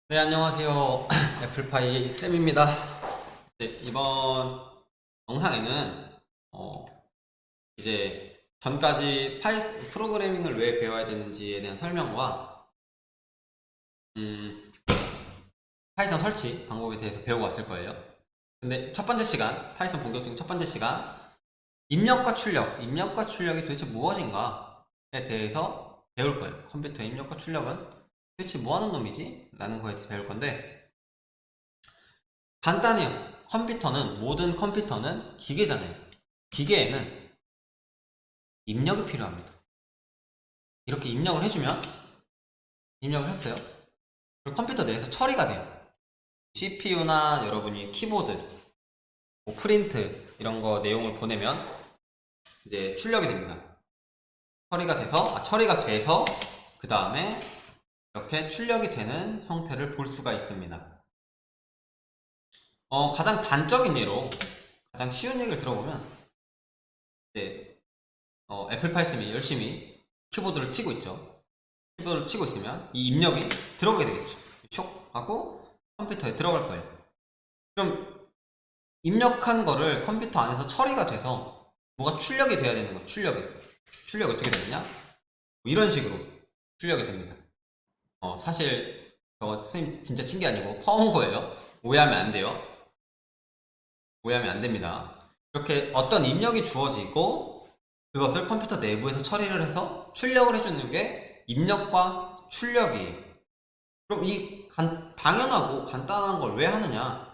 네, 안녕하세요. 애플파이 쌤입니다. 네, 이번 영상에는 이제 전까지 프로그래밍을 왜 배워야 되는지에 대한 설명과 음, 파이썬 설치 방법에 대해서 배우고 왔을 거예요. 근데 첫 번째 시간, 파이썬 본격적인 첫 번째 시간, 입력과 출력이 도대체 무엇인가에 대해서 배울 거예요. 컴퓨터의 입력과 출력은 도대체 뭐 하는 놈이지? 라는 거에 대해서 배울 건데, 간단해요. 모든 컴퓨터는 기계잖아요. 기계에는 입력이 필요합니다. 이렇게 입력을 했어요. 그리고 컴퓨터 내에서 처리가 돼요. CPU나 여러분이 키보드, 뭐 프린트, 이런 거 내용을 보내면 이제 출력이 됩니다. 처리가 돼서, 그 다음에 이렇게 출력이 되는 형태를 볼 수가 있습니다. 가장 단적인 예로, 가장 쉬운 얘기를 들어보면, 이제 애플파이 쌤이 열심히 키보드를 치고 있죠. 키보드를 치고 있으면 이 입력이 들어가게 되겠죠. 촉 하고 컴퓨터에 들어갈 거예요. 그럼 입력한 거를 컴퓨터 안에서 처리가 돼서 뭐가 출력이 돼야 되는 거예요. 출력이 어떻게 되느냐? 뭐 이런 식으로 출력이 됩니다. 사실 저거 쌤 진짜 친 게 아니고 퍼온 거예요. 오해하면 안 돼요. 오해하면 안 됩니다. 이렇게 어떤 입력이 주어지고 그것을 컴퓨터 내부에서 처리를 해서 출력을 해주는 게 입력과 출력이에요. 그럼 당연하고 간단한 걸 왜 하느냐?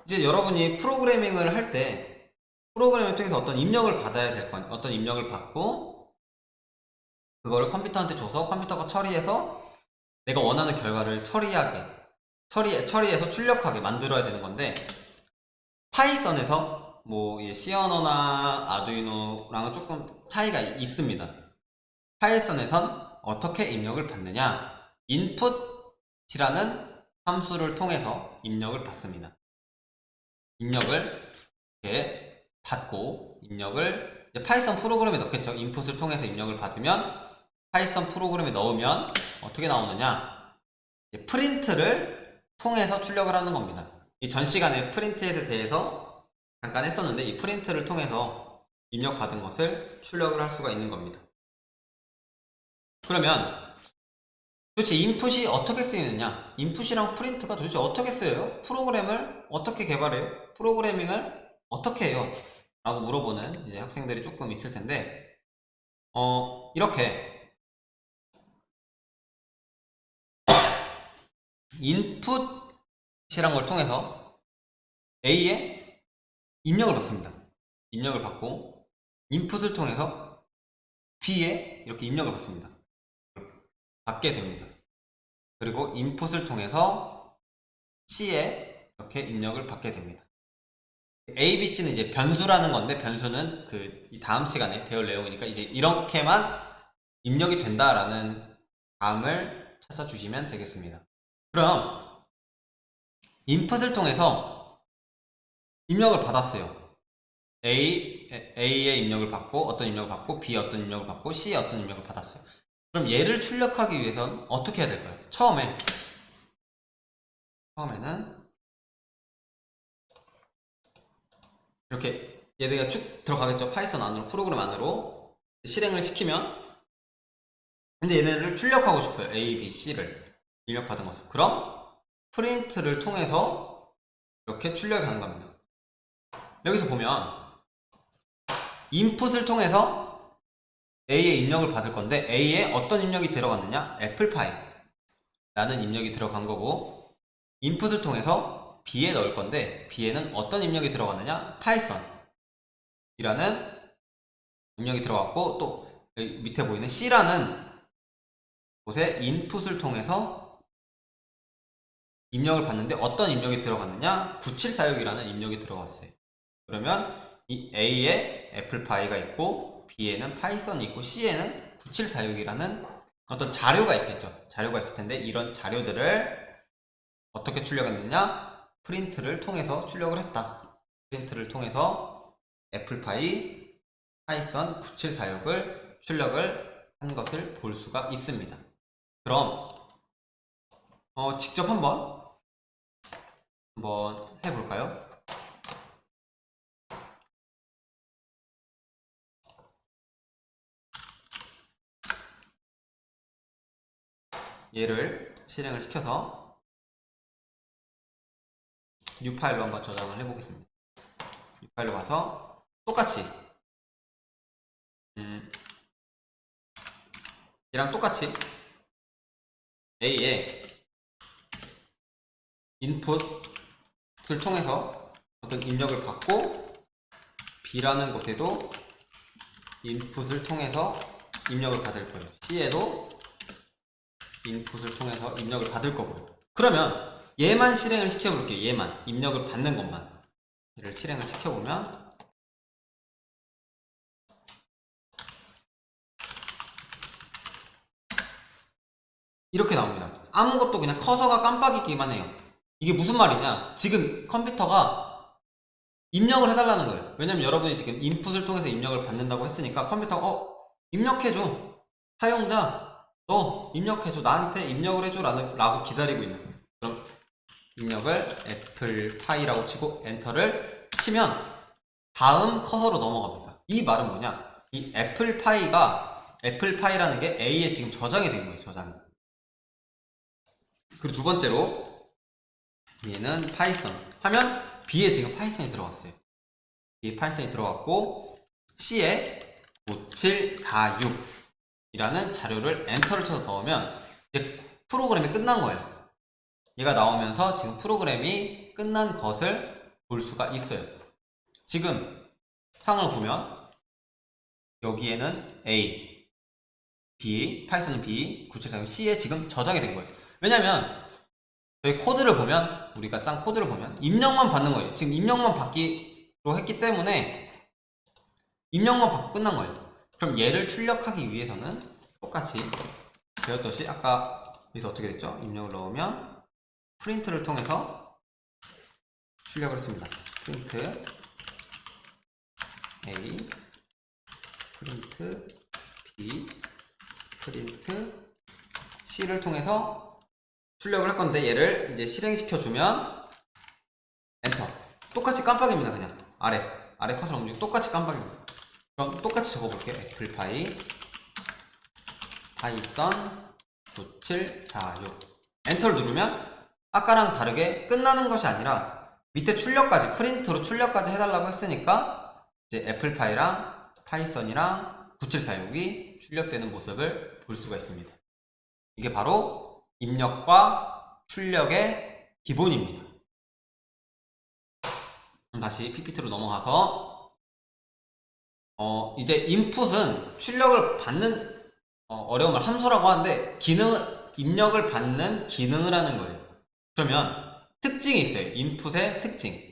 이제 여러분이 프로그래밍을 할 때 프로그래밍을 통해서 어떤 입력을 받아야 될 거예요. 어떤 입력을 받고 그거를 컴퓨터한테 줘서 컴퓨터가 처리해서 내가 원하는 결과를 처리해서 출력하게 만들어야 되는 건데, 파이썬에서 C 언어나 아두이노랑은 조금 차이가 있습니다. 파이썬에선 어떻게 입력을 받느냐? input이라는 함수를 통해서 입력을 받습니다. 입력을 이렇게 받고, 이제 파이썬 프로그램에 넣겠죠. input을 통해서 입력을 받으면 파이썬 프로그램에 넣으면 어떻게 나오느냐? 프린트를 통해서 출력을 하는 겁니다. 이 전 시간에 프린트에 대해서 잠깐 했었는데, 이 프린트를 통해서 입력받은 것을 출력을 할 수가 있는 겁니다. 그러면 도대체 인풋이 어떻게 쓰이느냐? 인풋이랑 프린트가 도대체 어떻게 쓰여요? 프로그램을 어떻게 개발해요? 프로그래밍을 어떻게 해요? 라고 물어보는 이제 학생들이 조금 있을 텐데, 이렇게 인풋이란 걸 통해서 A에 입력을 받습니다. 입력을 받고, 인풋을 통해서 B에 이렇게 입력을 받게 됩니다. 그리고 인풋을 통해서 C에 이렇게 입력을 받게 됩니다. A, B, C는 이제 변수라는 건데, 변수는 이 다음 시간에 배울 내용이니까 이제 이렇게만 입력이 된다라는 다음을 찾아주시면 되겠습니다. 그럼 인풋을 통해서 입력을 받았어요. A에 입력을 받고, 어떤 입력을 받고, B에 어떤 입력을 받고, C에 어떤 입력을 받았어요. 그럼 얘를 출력하기 위해선 어떻게 해야 될까요? 처음에는 이렇게 얘네가 쭉 들어가겠죠. 파이썬 안으로, 프로그램 안으로 실행을 시키면, 근데 얘네를 출력하고 싶어요. A, B, C를 입력받은 것을. 그럼 프린트를 통해서 이렇게 출력이 가는 겁니다. 여기서 보면 인풋을 통해서 A에 입력을 받을 건데, A에 어떤 입력이 들어갔느냐? 애플파이 라는 입력이 들어간 거고, 인풋을 통해서 B에 넣을 건데, B에는 어떤 입력이 들어갔느냐? 파이썬 이라는 입력이 들어갔고, 또 여기 밑에 보이는 C라는 곳에 인풋을 통해서 입력을 받는데, 어떤 입력이 들어갔느냐? 9746이라는 입력이 들어갔어요. 그러면 이 A에 애플파이가 있고, B에는 파이썬이 있고, C에는 9746이라는 어떤 자료가 있겠죠. 자료가 있을 텐데, 이런 자료들을 어떻게 출력했느냐? 프린트를 통해서 출력을 했다. 프린트를 통해서 애플파이 파이썬 9746을 출력을 한 것을 볼 수가 있습니다. 그럼 직접 한번 해볼까요? 얘를 실행을 시켜서 new 파일로 한번 저장을 해보겠습니다. new 파일로 가서 똑같이 얘랑 똑같이 A에 인풋을 통해서 어떤 입력을 받고 B라는 곳에도 인풋을 통해서 입력을 받을 거예요. C에도 인풋을 통해서 입력을 받을 거고요. 그러면 얘만 실행을 시켜볼게요. 얘만 입력을 받는 것만 얘를 실행을 시켜보면 이렇게 나옵니다. 아무것도 그냥 커서가 깜빡이기만 해요. 이게 무슨 말이냐, 지금 컴퓨터가 입력을 해달라는 거예요. 왜냐면 여러분이 지금 인풋을 통해서 입력을 받는다고 했으니까 컴퓨터가 입력해줘, 사용자 너 입력해줘, 나한테 입력을 해줘 라고 기다리고 있는 거예요. 그럼 입력을 애플파이라고 치고 엔터를 치면 다음 커서로 넘어갑니다. 이 말은 뭐냐, 이 애플파이라는 게 A에 지금 저장이 된 거예요. 저장이. 그리고 두 번째로 얘는 파이썬 하면 B에 지금 파이썬이 들어갔어요. B에 파이썬이 들어갔고 C에 9746 이라는 자료를 엔터를 쳐서 넣으면 이제 프로그램이 끝난 거예요. 얘가 나오면서 지금 프로그램이 끝난 것을 볼 수가 있어요. 지금 상을 보면 여기에는 A, B, 파이썬은 B, 9746 C에 지금 저장이 된 거예요. 왜냐면 저희 코드를 보면, 우리가 짠 코드를 보면 입력만 받는 거예요. 지금 입력만 받기로 했기 때문에 입력만 받고 끝난 거예요. 그럼 얘를 출력하기 위해서는 똑같이 배웠듯이 아까 여기서 어떻게 됐죠? 입력을 넣으면 프린트를 통해서 출력을 했습니다. 프린트 A, 프린트 B, 프린트 C를 통해서 출력을 할 건데, 얘를 이제 실행시켜주면 엔터. 똑같이 깜빡입니다. 그냥 아래 커서 움직이고 똑같이 깜빡입니다. 그럼 똑같이 적어볼게요. 애플파이 파이썬 9746 엔터를 누르면 아까랑 다르게 끝나는 것이 아니라 밑에 출력까지, 프린트로 출력까지 해달라고 했으니까 이제 애플파이랑 파이썬이랑 9746이 출력되는 모습을 볼 수가 있습니다. 이게 바로 입력과 출력의 기본입니다. 그럼 다시 PPT로 넘어가서 이제 인풋은 출력을 받는 어려움을 함수라고 하는데 입력을 받는 기능을 하는 거예요. 그러면 특징이 있어요. 인풋의 특징.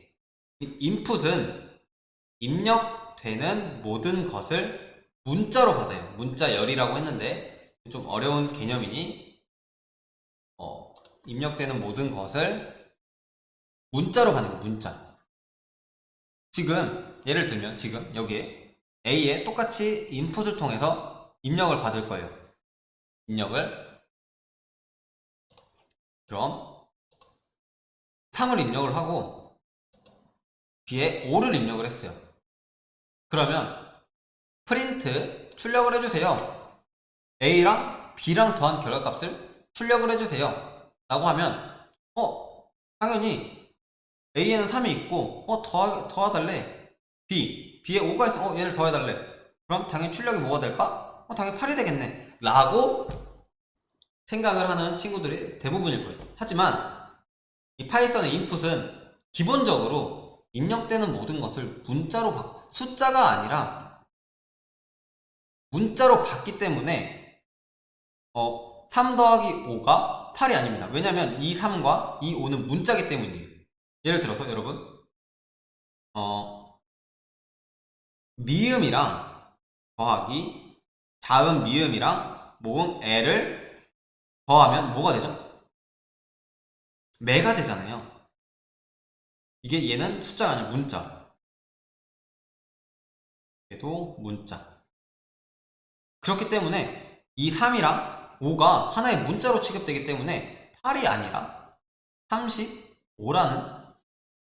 인풋은 입력되는 모든 것을 문자로 받아요. 문자열이라고 했는데 좀 어려운 개념이니 입력되는 모든 것을 문자로 받는 거예요. 문자. 지금 예를 들면 지금 여기에 A에 똑같이 인풋을 통해서 입력을 받을 거예요. 입력을, 그럼 3을 입력을 하고 B에 5를 입력을 했어요. 그러면 프린트 출력을 해주세요. A랑 B랑 더한 결과값을 출력을 해주세요 라고 하면 당연히 A에는 3이 있고 더해달래. B에 5가 있어. 얘를 더해달래. 그럼 당연히 출력이 뭐가 될까? 당연히 8이 되겠네 라고 생각을 하는 친구들이 대부분일 거예요. 하지만 이 파이썬의 인풋은 기본적으로 입력되는 모든 것을 문자로 숫자가 아니라 문자로 받기 때문에 3 더하기 5가 8이 아닙니다. 왜냐면 이 3과 이 5는 문자기 때문이에요. 예를 들어서 여러분 미음이랑 더하기 자음 미음이랑 모음 애를 더하면 뭐가 되죠? 매가 되잖아요. 이게 얘는 숫자가 아니라 문자. 얘도 문자. 그렇기 때문에 이 3이랑 5가 하나의 문자로 취급되기 때문에 8이 아니라 35라는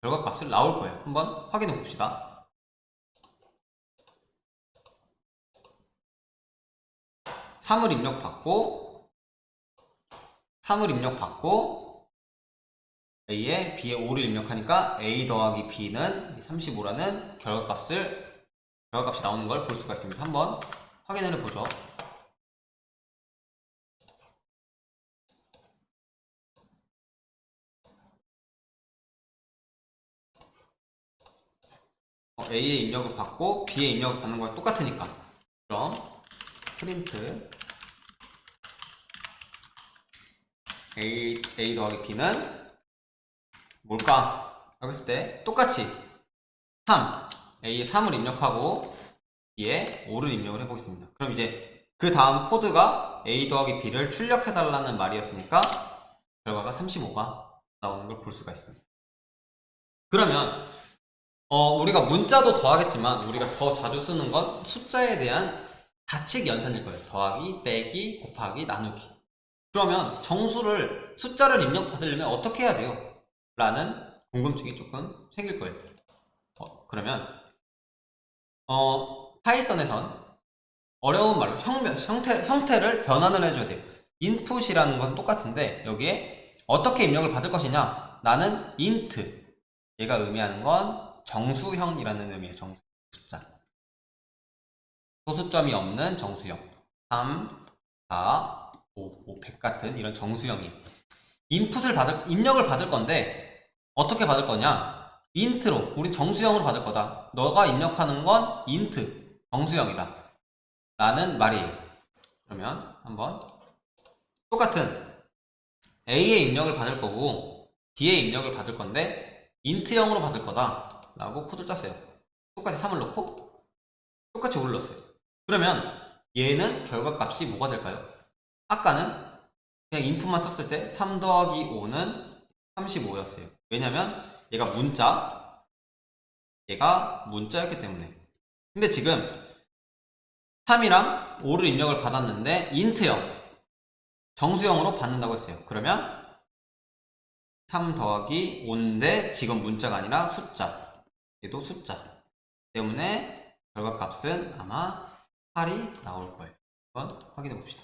결과값을 나올 거예요. 한번 확인해 봅시다. (3을) 입력받고 A에 B에 5를 입력하니까 A 더하기 B는 35라는 결과값이 나오는 걸 볼 수가 있습니다. 한번 확인을 해보죠. A의 입력을 받고 B의 입력을 받는 거랑 똑같으니까, 그럼 프린트 A 더하기 B는 뭘까? 라고 했을 때 똑같이 3, A에 3을 입력하고 B에 5를 입력을 해보겠습니다. 그럼 이제 그 다음 코드가 A 더하기 B를 출력해달라는 말이었으니까 결과가 35가 나오는 걸 볼 수가 있습니다. 그러면 우리가 문자도 더하겠지만 우리가 더 자주 쓰는 건 숫자에 대한 가칙 연산일 거예요. 더하기, 빼기, 곱하기, 나누기. 그러면 숫자를 입력받으려면 어떻게 해야 돼요? 라는 궁금증이 조금 생길 거예요. 그러면 파이썬에선 어려운 말로 형태를 변환을 해줘야 돼요. 인풋이라는 건 똑같은데 여기에 어떻게 입력을 받을 것이냐, 나는 int, 얘가 의미하는 건 정수형이라는 의미예요. 정수 숫자, 소수점이 없는 정수형, 3, 4, 5, 100 같은 이런 정수형이에요. 입력을 받을 건데 어떻게 받을 거냐, int로, 우리 정수형으로 받을 거다. 너가 입력하는 건 int, 정수형이다 라는 말이에요. 그러면 한번 똑같은 A의 입력을 받을 거고 B의 입력을 받을 건데 int형으로 받을 거다 라고 코드를 짰어요. 똑같이 3을 넣고 똑같이 5를 넣었어요. 그러면 얘는 결과값이 뭐가 될까요? 아까는 그냥 인풋만 썼을 때 3 더하기 5는 35였어요. 왜냐면 얘가 문자였기 때문에. 근데 지금 3이랑 5를 입력을 받았는데 int형, 정수형으로 받는다고 했어요. 그러면 3 더하기 5인데 지금 문자가 아니라 숫자, 얘도 숫자 때문에 결과값은 아마 8이 나올 거예요. 한번 확인해 봅시다.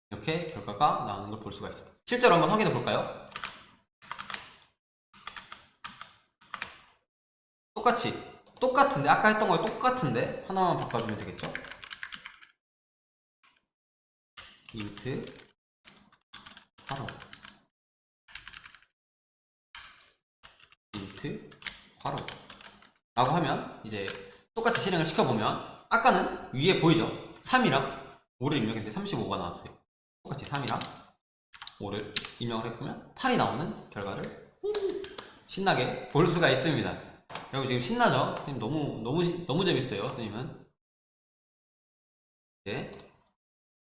이렇게 결과가 나오는 걸 볼 수가 있습니다. 실제로 한번 확인해 볼까요? 똑같은데, 아까 했던 거에 똑같은데 하나만 바꿔주면 되겠죠? int 8호 int 8호 라고 하면 이제 똑같이 실행을 시켜보면 아까는 위에 보이죠? 3이랑 5를 입력했는데 35가 나왔어요. 똑같이 3이랑 5를 입력을 해보면 8이 나오는 결과를 신나게 볼 수가 있습니다. 여러분 지금 신나죠? 선생님 너무 재밌어요. 선생님은 이제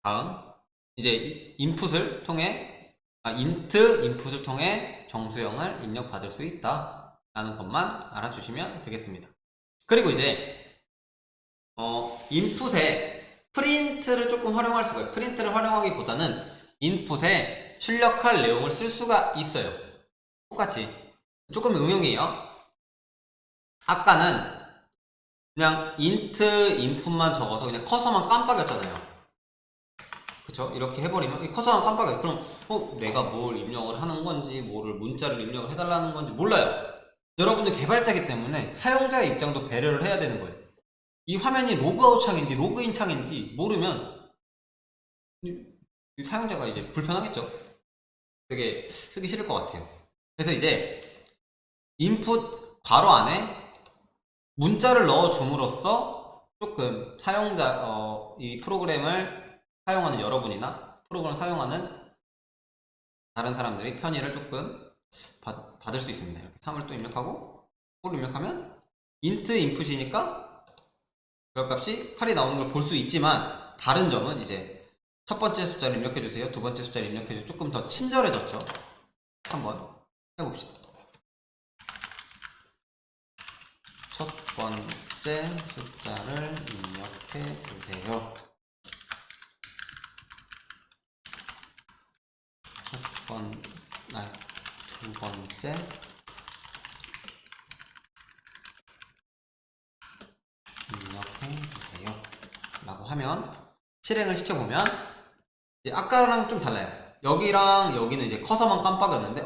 다음 이제 인풋을 통해 int 인풋을 통해 정수형을 입력받을 수 있다 라는 것만 알아주시면 되겠습니다. 그리고 이제 인풋에 프린트를 조금 활용할 수가 있어요. 프린트를 활용하기보다는 인풋에 출력할 내용을 쓸 수가 있어요. 똑같이 조금 응용이에요. 아까는 그냥 int 인풋만 적어서 그냥 커서만 깜빡였잖아요. 그쵸? 이렇게 해버리면 이 커서만 깜빡여요. 그럼 내가 뭘 입력을 하는 건지, 뭐를 문자를 입력을 해달라는 건지 몰라요. 여러분들 개발자이기 때문에 사용자의 입장도 배려를 해야 되는 거예요. 이 화면이 로그아웃 창인지 로그인 창인지 모르면 이 사용자가 이제 불편하겠죠. 되게 쓰기 싫을 것 같아요. 그래서 이제 인풋 괄호 안에 문자를 넣어줌으로써 조금 이 프로그램을 사용하는 여러분이나 프로그램을 사용하는 다른 사람들이 편의를 조금 받을 수 있습니다. 이렇게 3을 또 입력하고 5를 입력하면 int 인풋이니까 결과값이 8이 나오는 걸 볼 수 있지만, 다른 점은 이제 첫 번째 숫자를 입력해주세요, 두 번째 숫자를 입력해주세요. 조금 더 친절해졌죠. 한번 해봅시다. 첫 번째 숫자를 입력해주세요. 두 번째 입력해 주세요 라고 하면 실행을 시켜보면 이제 아까랑 좀 달라요. 여기랑 여기는 이제 커서만 깜빡였는데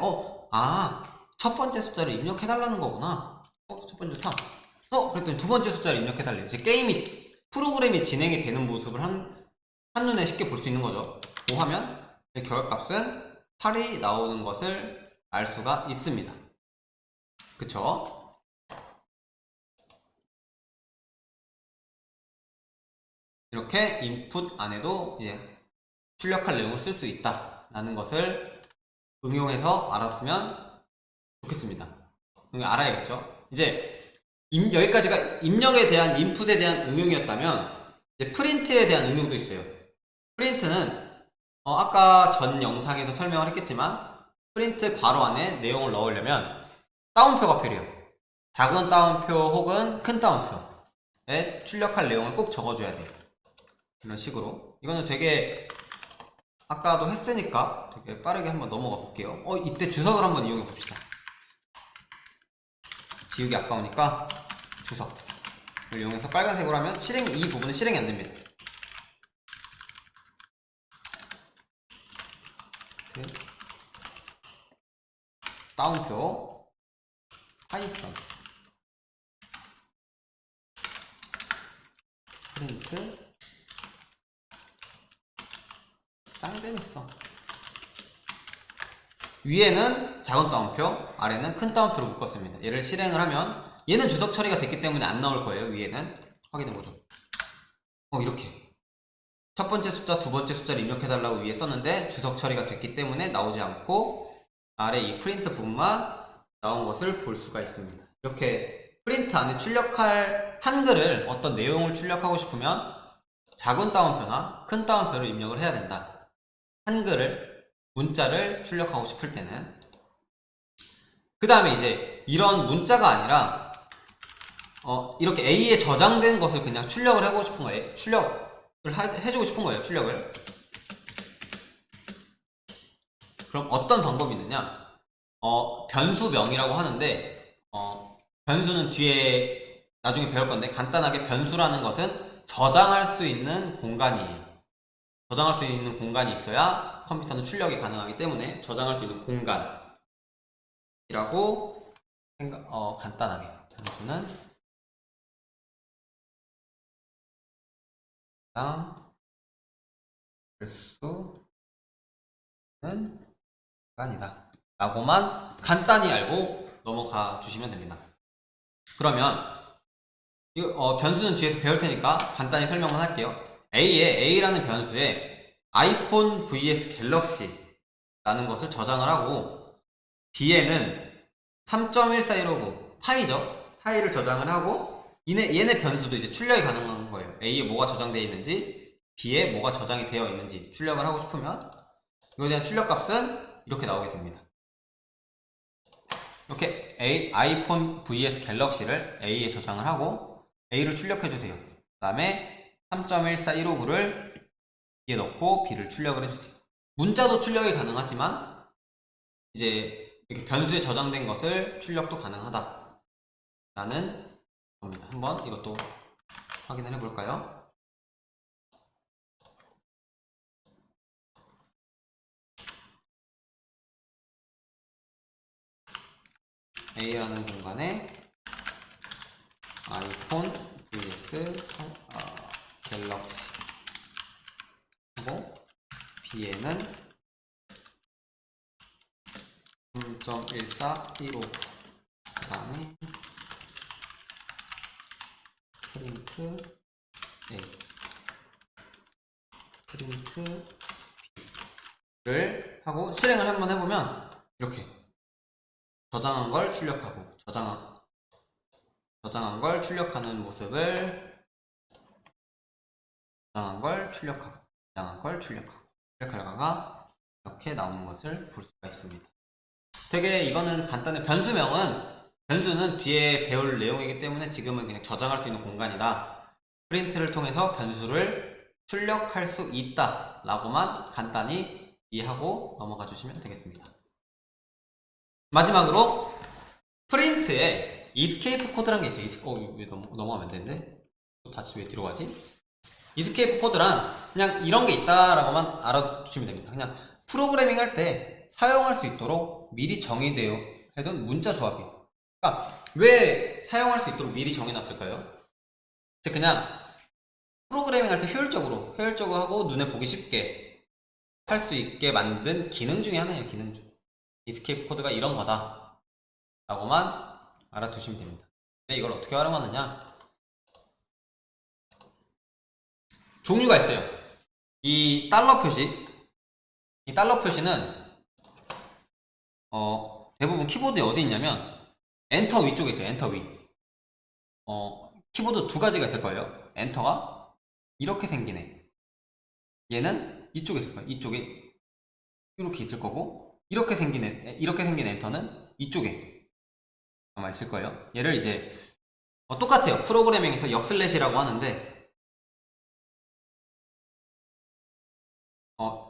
첫 번째 숫자를 입력해 달라는 거구나. 첫 번째 3. 그랬더니 두 번째 숫자를 입력해 달래요. 이제 프로그램이 진행이 되는 모습을 한눈에 쉽게 볼 수 있는 거죠. 뭐 하면 결과값은 8이 나오는 것을 알 수가 있습니다. 그쵸? 이렇게 인풋 안에도 이제 출력할 내용을 쓸 수 있다 라는 것을 응용해서 알았으면 좋겠습니다. 알아야겠죠? 이제 여기까지가 입력에 대한 인풋에 대한 응용이었다면 이제 프린트에 대한 응용도 있어요. 프린트는 아까 전 영상에서 설명을 했겠지만 프린트 괄호 안에 내용을 넣으려면 따옴표가 필요해요. 작은 따옴표 혹은 큰 따옴표에 출력할 내용을 꼭 적어줘야 돼요. 이런 식으로. 이거는 되게 아까도 했으니까 되게 빠르게 한번 넘어가 볼게요. 이때 주석을 한번 이용해 봅시다. 지우기 아까우니까 주석을 이용해서 빨간색으로 하면 이 부분은 실행이 안 됩니다. 따옴표 파이썬 프린트 짱 재밌어. 위에는 작은 따옴표, 아래는 큰 따옴표로 묶었습니다. 얘를 실행을 하면 얘는 주석 처리가 됐기 때문에 안 나올 거예요. 위에는 확인해보죠. 이렇게 첫 번째 숫자, 두 번째 숫자를 입력해달라고 위에 썼는데 주석 처리가 됐기 때문에 나오지 않고 아래 이 프린트 부분만 나온 것을 볼 수가 있습니다. 이렇게 프린트 안에 출력할 한글을 어떤 내용을 출력하고 싶으면 작은 따옴표나 큰 따옴표를 입력을 해야 된다. 문자를 출력하고 싶을 때는. 그 다음에 이제 이런 문자가 아니라 이렇게 A에 저장된 것을 그냥 출력을 하고 싶은 거예요. 출력을 해주고 싶은 거예요. 출력을. 그럼 어떤 방법이 있느냐? 변수명이라고 하는데 변수는 뒤에 나중에 배울 건데 간단하게 변수라는 것은 저장할 수 있는 공간이에요. 저장할 수 있는 공간이 있어야 컴퓨터는 출력이 가능하기 때문에 저장할 수 있는 공간이라고 간단하게 변수는 변수는 공간이다 라고만 간단히 알고 넘어가 주시면 됩니다. 그러면 변수는 뒤에서 배울 테니까 간단히 설명을 할게요. A라는 변수에 아이폰 vs 갤럭시라는 것을 저장을 하고 B에는 3.1415 파이죠. 파이를 저장을 하고 얘네 변수도 이제 출력이 가능한 거예요. A에 뭐가 저장되어 있는지 B에 뭐가 저장이 되어 있는지 출력을 하고 싶으면 이거에 대한 출력값은 이렇게 나오게 됩니다. 이렇게 아이폰 vs 갤럭시를 A에 저장을 하고 A를 출력해주세요. 그 다음에 3.1415를 B에 넣고 B를 출력을 해주세요. 문자도 출력이 가능하지만 이제 이렇게 변수에 저장된 것을 출력도 가능하다 라는 겁니다. 한번 이것도 확인을 해볼까요? A라는 공간에 아이폰 vs 갤럭시 하고 B에는 3.14159 그 다음에 프린트 A 프린트 B를 하고 실행을 한번 해보면 이렇게 저장한 걸 출력하고 저장한 걸 출력하는 모습을 저장한 걸 출력하고 출력 결과가 이렇게 나오는 것을 볼 수가 있습니다. 되게 이거는 간단해. 변수는 뒤에 배울 내용이기 때문에 지금은 그냥 저장할 수 있는 공간이다. 프린트를 통해서 변수를 출력할 수 있다 라고만 간단히 이해하고 넘어가 주시면 되겠습니다. 마지막으로 프린트에 이스케이프 코드라는 게 있어요. 왜 넘어가면 안 되는데? 또 다시 왜 뒤로 가지? 이스케이프 코드란 그냥 이런 게 있다라고만 알아두시면 됩니다. 그냥 프로그래밍 할 때 사용할 수 있도록 미리 정의되어 해둔 문자 조합이에요. 그러니까 왜 사용할 수 있도록 미리 정해놨을까요? 즉 그냥 프로그래밍 할 때 효율적으로 하고 눈에 보기 쉽게 할 수 있게 만든 기능 중에 하나예요. 기능 중. 이스케이프 코드가 이런 거다 라고만 알아두시면 됩니다. 근데 이걸 어떻게 활용하느냐, 종류가 있어요. 이 달러 표시는 대부분 키보드에 어디 있냐면 엔터 위쪽에 있어요. 엔터 위. 키보드 두 가지가 있을 거예요. 엔터가 이렇게 생기네. 얘는 이쪽에 있을 거예요. 이쪽에 이렇게 있을 거고, 이렇게 생긴 엔터는 이쪽에 아마 있을 거예요. 얘를 이제 똑같아요. 프로그래밍에서 역슬래시라고 하는데,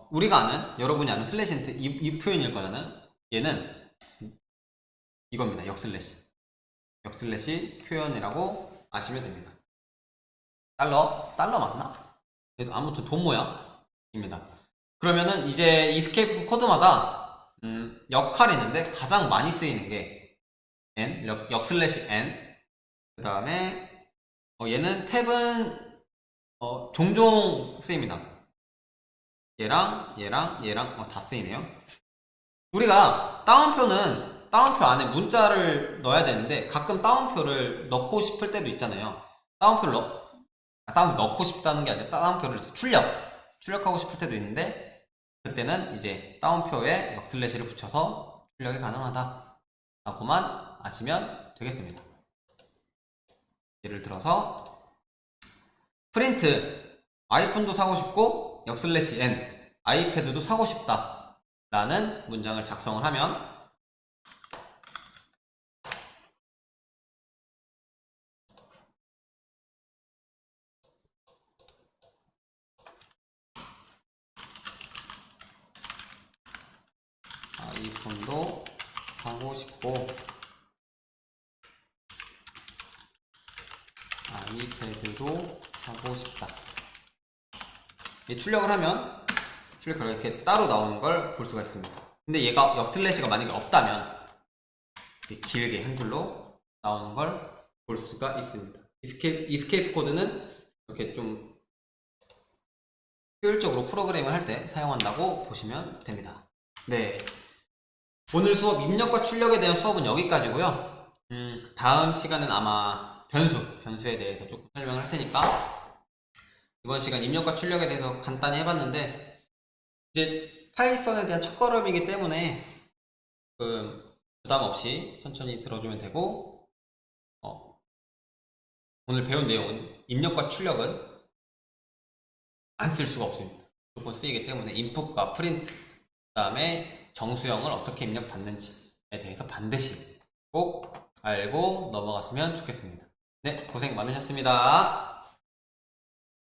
우리가 아는, 여러분이 아는 슬래시인데 이 표현일 거잖아요. 얘는 이겁니다. 역슬래시 표현이라고 아시면 됩니다. 달러 맞나? 그래도 아무튼 돈 모양입니다. 그러면은 이제 이스케이프 코드마다 역할이 있는데 가장 많이 쓰이는 게 n, 역슬래시 n. 그 다음에 얘는 탭은 종종 쓰입니다. 얘랑 다 쓰이네요. 우리가 따옴표 안에 문자를 넣어야 되는데 가끔 따옴표를 넣고 싶을 때도 있잖아요. 따옴표 넣고 싶다는 게 아니라 따옴표를 이제 출력하고 싶을 때도 있는데, 그때는 이제 따옴표에 역슬래시를 붙여서 출력이 가능하다 라고만 아시면 되겠습니다. 예를 들어서 프린트 아이폰도 사고 싶고 역슬래시 n 아이패드도 사고 싶다 라는 문장을 작성을 하면 아이폰도 사고 싶고 아이패드도 사고 싶다. 출력을 하면 출력 결과 이렇게 따로 나오는 걸 볼 수가 있습니다. 근데 얘가 역슬래시가 만약에 없다면 이렇게 길게 한 줄로 나오는 걸 볼 수가 있습니다. 이스케이프 코드는 이렇게 좀 효율적으로 프로그램을 할 때 사용한다고 보시면 됩니다. 네, 오늘 수업 입력과 출력에 대한 수업은 여기까지고요. 다음 시간은 아마 변수에 대해서 조금 설명을 할 테니까 이번 시간 입력과 출력에 대해서 간단히 해봤는데, 이제 파이썬에 대한 첫걸음이기 때문에 부담 없이 천천히 들어주면 되고, 오늘 배운 내용은 입력과 출력은 안 쓸 수가 없습니다. 무조건 쓰이기 때문에 인풋과 프린트, 그 다음에 정수형을 어떻게 입력받는지에 대해서 반드시 꼭 알고 넘어갔으면 좋겠습니다. 네, 고생 많으셨습니다.